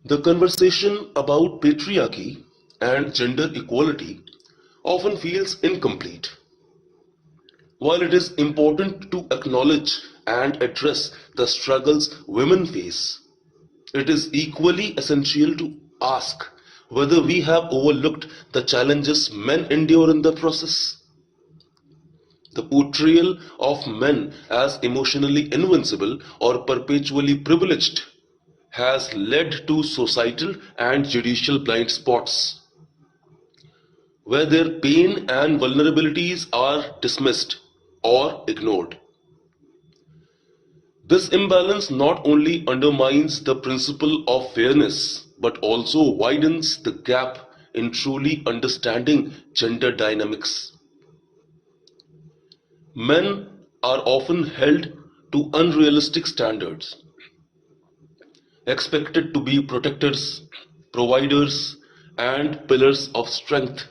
The conversation about patriarchy and gender equality often feels incomplete. While it is important to acknowledge and address the struggles women face, it is equally essential to ask whether we have overlooked the challenges men endure in the process. The portrayal of men as emotionally invincible or perpetually privileged has led to societal and judicial blind spots, where their pain and vulnerabilities are dismissed or ignored. This imbalance not only undermines the principle of fairness but also widens the gap in truly understanding gender dynamics. Men are often held to unrealistic standards, expected to be protectors, providers, and pillars of strength.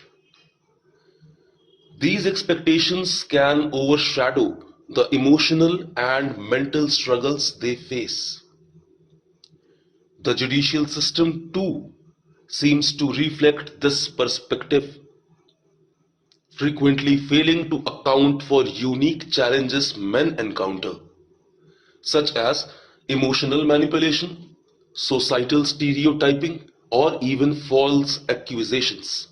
These expectations can overshadow the emotional and mental struggles they face. The judicial system, too, seems to reflect this perspective, frequently failing to account for unique challenges men encounter, such as emotional manipulation, societal stereotyping, or even false accusations.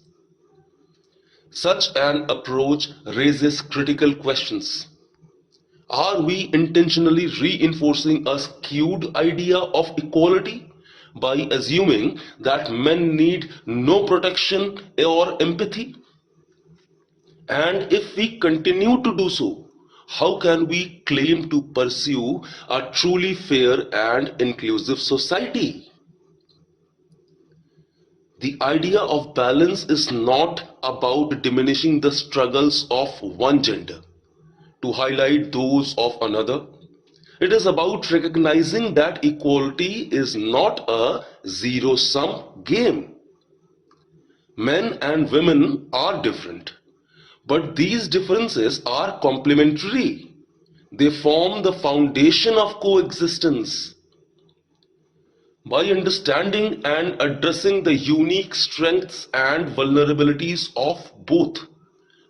Such an approach raises critical questions. Are we intentionally reinforcing a skewed idea of equality by assuming that men need no protection or empathy? And if we continue to do so, how can we claim to pursue a truly fair and inclusive society? The idea of balance is not about diminishing the struggles of one gender to highlight those of another. It is about recognizing that equality is not a zero-sum game. Men and women are different, but these differences are complementary. They form the foundation of coexistence. By understanding and addressing the unique strengths and vulnerabilities of both,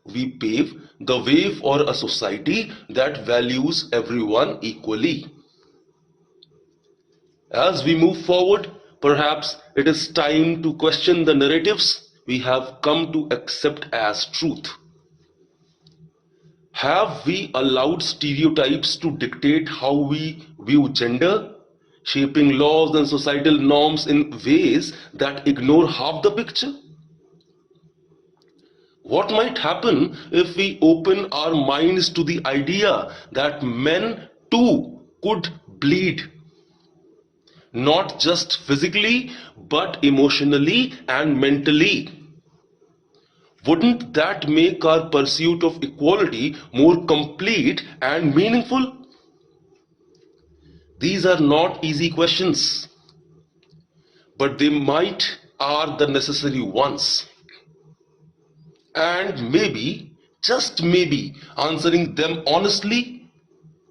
we pave the way for a society that values everyone equally. As we move forward, perhaps it is time to question the narratives we have come to accept as truth. Have we allowed stereotypes to dictate how we view gender, shaping laws and societal norms in ways that ignore half the picture? What might happen if we open our minds to the idea that men too could bleed, not just physically but emotionally and mentally? Wouldn't that make our pursuit of equality more complete and meaningful? These are not easy questions, but they might are the necessary ones. And maybe, just maybe, answering them honestly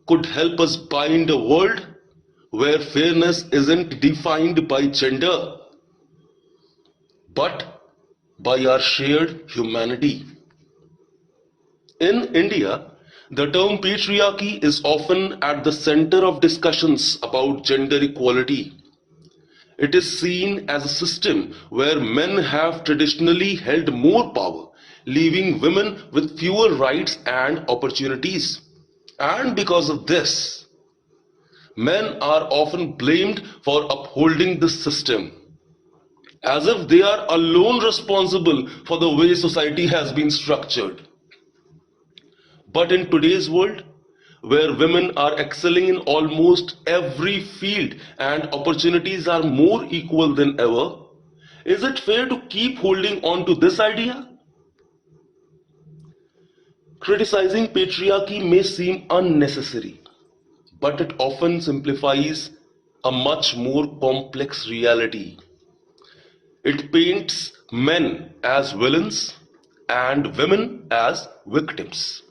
could help us bind a world where fairness isn't defined by gender, but by our shared humanity. In India, the term patriarchy is often at the center of discussions about gender equality. It is seen as a system where men have traditionally held more power, leaving women with fewer rights and opportunities. And because of this, men are often blamed for upholding this system, as if they are alone responsible for the way society has been structured. But in today's world, where women are excelling in almost every field and opportunities are more equal than ever, is it fair to keep holding on to this idea? Criticizing patriarchy may seem unnecessary, but it often simplifies a much more complex reality. It paints men as villains and women as victims,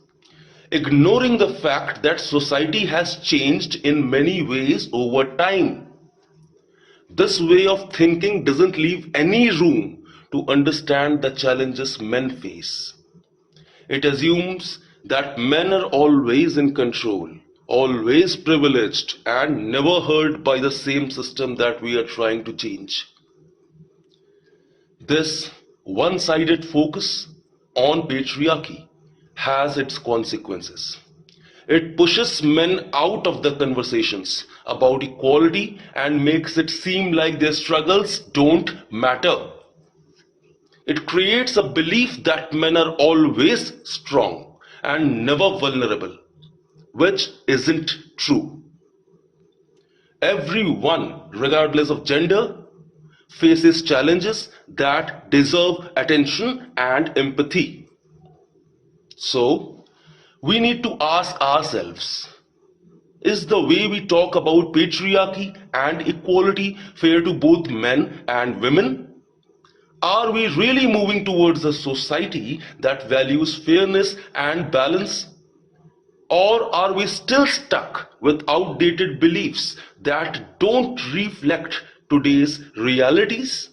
ignoring the fact that society has changed in many ways over time. This way of thinking doesn't leave any room to understand the challenges men face. It assumes that men are always in control, always privileged, and never hurt by the same system that we are trying to change. This one-sided focus on patriarchy has its consequences. It pushes men out of the conversations about equality and makes it seem like their struggles don't matter. It creates a belief that men are always strong and never vulnerable, which isn't true. Everyone, regardless of gender, faces challenges that deserve attention and empathy. So, we need to ask ourselves, is the way we talk about patriarchy and equality fair to both men and women? Are we really moving towards a society that values fairness and balance? Or are we still stuck with outdated beliefs that don't reflect today's realities?